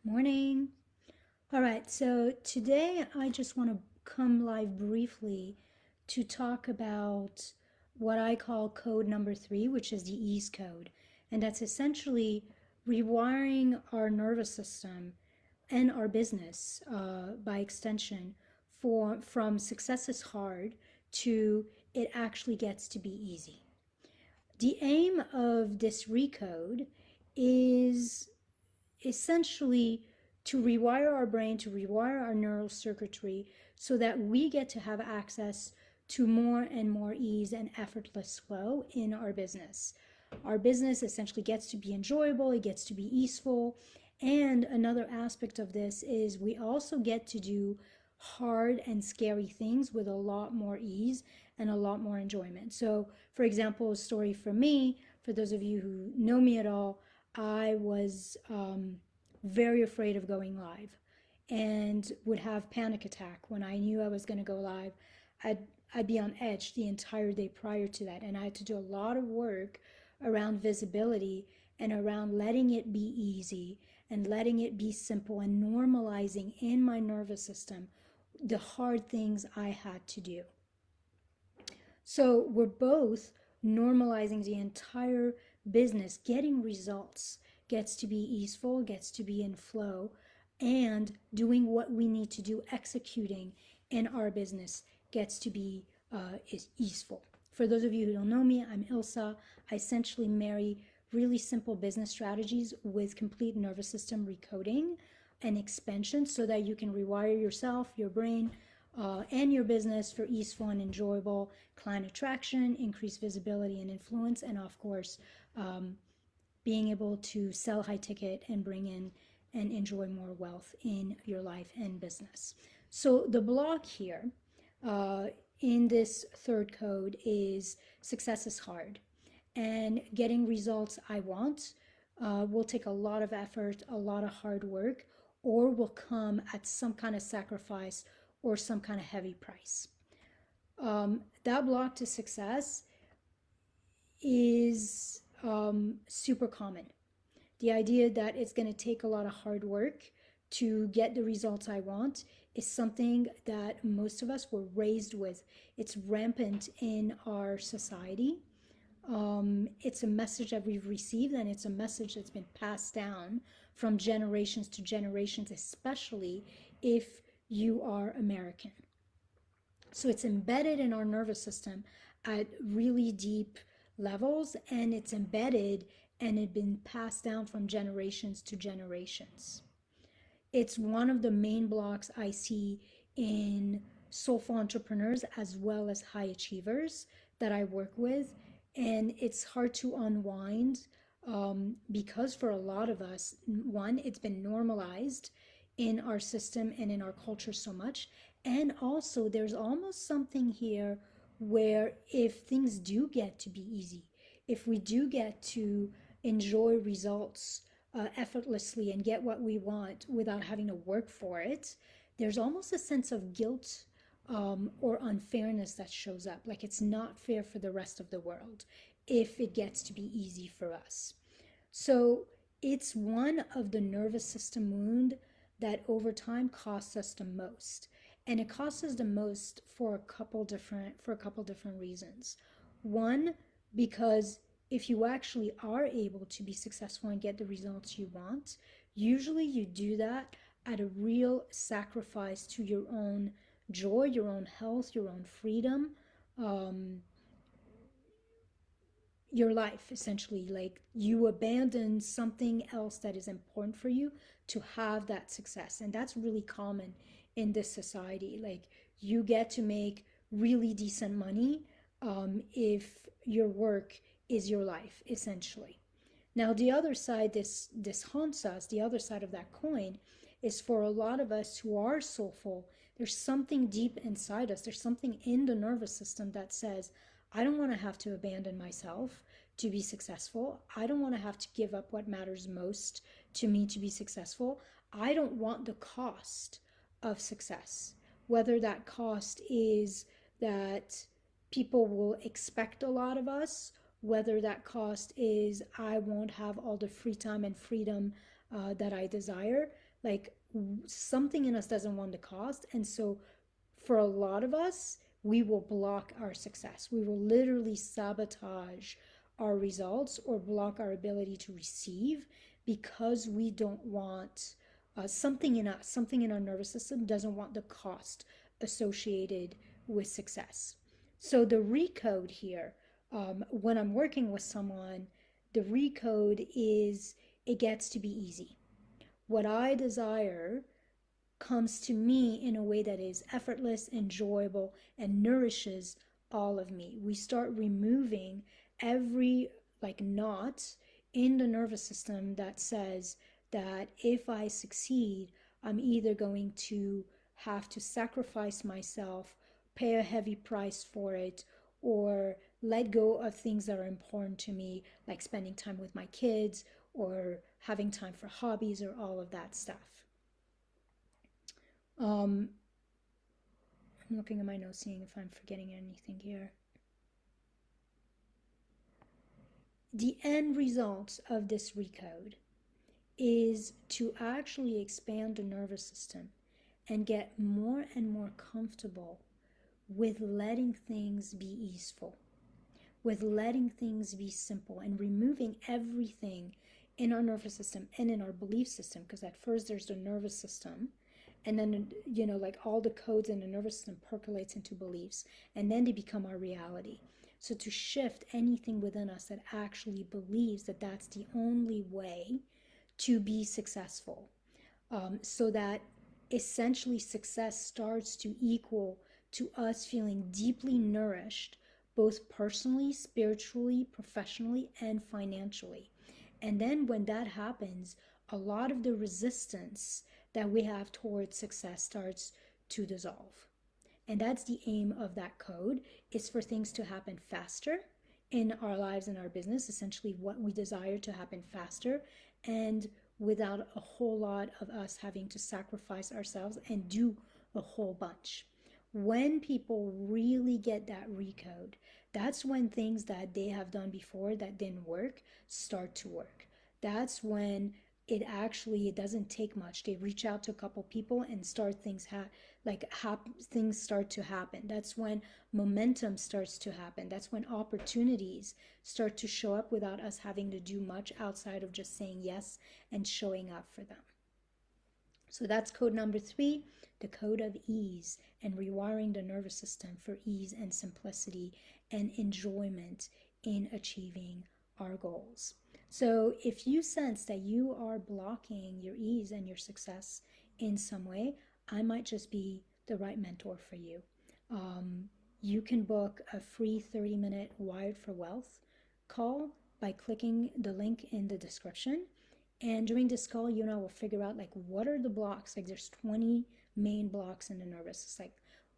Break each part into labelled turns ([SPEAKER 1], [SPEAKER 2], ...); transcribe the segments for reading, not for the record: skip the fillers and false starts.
[SPEAKER 1] Morning. All right, so today I just want to come live briefly to talk about what I call code number three, which is the ease code. And that's essentially rewiring our nervous system and our business by extension from success is hard to it actually gets to be easy. The aim of this recode is essentially to rewire our brain, to rewire our neural circuitry so that we get to have access to more and more ease and effortless flow in our business. Our business essentially gets to be enjoyable, it gets to be easeful. And another aspect of this is we also get to do hard and scary things with a lot more ease and a lot more enjoyment. So, for example, a story for me, for those of you who know me at all, I was very afraid of going live and would have panic attack when I knew I was going to go live. I'd, I'd be on edge the entire day prior to that. And I had to do a lot of work around visibility and around letting it be easy and letting it be simple and normalizing in my nervous system the hard things I had to do. So we're both normalizing the entire business, getting results gets to be easeful, gets to be in flow, and doing what we need to do, executing in our business gets to be is easeful. For those of you who don't know me, I'm Ilsa. I essentially marry really simple business strategies with complete nervous system recoding and expansion so that you can rewire yourself, your brain, and your business for easeful and enjoyable client attraction, increased visibility and influence, and of course, being able to sell high ticket and bring in and enjoy more wealth in your life and business. So the block here in this third code is success is hard, and getting results I want will take a lot of effort, a lot of hard work, or will come at some kind of sacrifice or some kind of heavy price. That block to success is super common. The idea that it's going to take a lot of hard work to get the results I want is something that most of us were raised with. It's rampant in our society. It's a message that we've received, and it's a message that's been passed down from generations to generations, especially if you are American. So it's embedded in our nervous system at really deep levels, and it's embedded and it's been passed down from generations to generations. It's one of the main blocks I see in soulful entrepreneurs as well as high achievers that I work with. And it's hard to unwind because for a lot of us, one, it's been normalized in our system and in our culture so much. And also, there's almost something here where if things do get to be easy, if we do get to enjoy results effortlessly and get what we want without having to work for it, there's almost a sense of guilt or unfairness that shows up. Like it's not fair for the rest of the world if it gets to be easy for us. So it's one of the nervous system wound that over time costs us the most. And it costs us the most for a couple different reasons. One, because if you actually are able to be successful and get the results you want, usually you do that at a real sacrifice to your own joy, your own health, your own freedom, your life essentially. Like you abandon something else that is important for you to have that success. And that's really common in this society. Like you get to make really decent money if your work is your life essentially. Now the other side, this haunts us, the other side of that coin is for a lot of us who are soulful, there's something deep inside us, there's something in the nervous system that says, I don't want to have to abandon myself to be successful. I don't want to have to give up what matters most to me to be successful. I don't want the cost of success, whether that cost is that people will expect a lot of us, whether that cost is I won't have all the free time and freedom that I desire, like something in us doesn't want the cost. And so for a lot of us, we will block our success. We will literally sabotage our results or block our ability to receive because we don't want something in us, something in our nervous system doesn't want the cost associated with success. So the recode here, when I'm working with someone, the recode is it gets to be easy. What I desire comes to me in a way that is effortless, enjoyable, and nourishes all of me. We start removing every like knot in the nervous system that says that if I succeed, I'm either going to have to sacrifice myself, pay a heavy price for it, or let go of things that are important to me, like spending time with my kids or having time for hobbies or all of that stuff. Um, I'm looking at my notes, seeing if I'm forgetting anything here. The end result of this recode is to actually expand the nervous system and get more and more comfortable with letting things be easeful, with letting things be simple, and removing everything in our nervous system and in our belief system. Because at first there's the nervous system, and then like all the codes in the nervous system percolates into beliefs, and then they become our reality. So to shift anything within us that actually believes that that's the only way to be successful, so that essentially success starts to equal to us feeling deeply nourished, both personally, spiritually, professionally, and financially. And then when that happens, a lot of the resistance that we have towards success starts to dissolve. And that's the aim of that code, is for things to happen faster in our lives and our business, essentially what we desire to happen faster, and without a whole lot of us having to sacrifice ourselves and do a whole bunch. When people really get that recode, that's when things that they have done before that didn't work start to work. That's when it doesn't take much. They reach out to a couple people and start things start to happen. That's when momentum starts to happen. That's when opportunities start to show up without us having to do much outside of just saying yes and showing up for them. So that's code number 3, the code of ease, and rewiring the nervous system for ease and simplicity and enjoyment in achieving our goals. So if you sense that you are blocking your ease and your success in some way, I might just be the right mentor for you. You can book a free 30-minute Wired for Wealth call by clicking the link in the description. And during this call, you and I will figure out like what are the blocks. Like there's 20 main blocks in the nervous. It's like,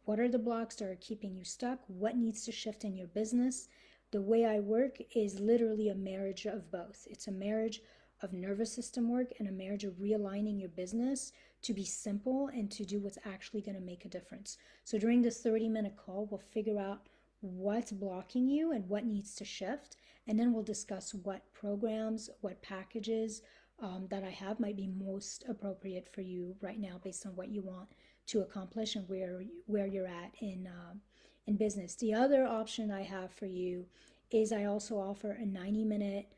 [SPEAKER 1] what are the blocks that are keeping you stuck? What needs to shift in your business? The way I work is literally a marriage of both. It's a marriage of nervous system work and a marriage of realigning your business to be simple and to do what's actually going to make a difference. So during this 30-minute call, we'll figure out what's blocking you and what needs to shift. And then we'll discuss what programs, what packages that I have might be most appropriate for you right now based on what you want to accomplish and where you're at in business. The other option I have for you is I also offer a 90-minute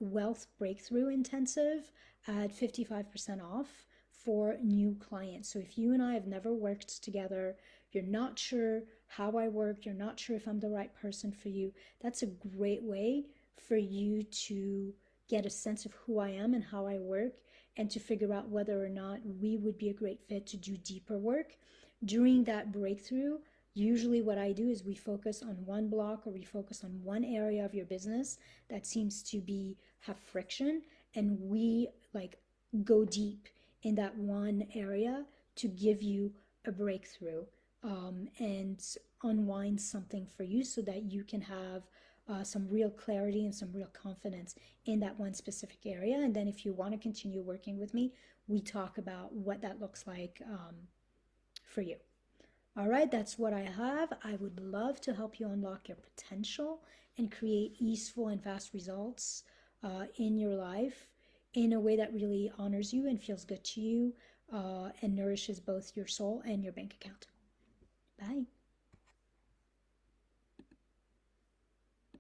[SPEAKER 1] wealth breakthrough intensive at 55% off for new clients. So if you and I have never worked together, you're not sure how I work, you're not sure if I'm the right person for you, that's a great way for you to get a sense of who I am and how I work, and to figure out whether or not we would be a great fit to do deeper work. During that breakthrough, usually what I do is we focus on one block or we focus on one area of your business that seems to have friction, and we go deep in that one area to give you a breakthrough and unwind something for you so that you can have some real clarity and some real confidence in that one specific area. And then if you want to continue working with me, we talk about what that looks like for you. All right, that's what I have. I would love to help you unlock your potential and create easeful and fast results in your life in a way that really honors you and feels good to you and nourishes both your soul and your bank account. Bye.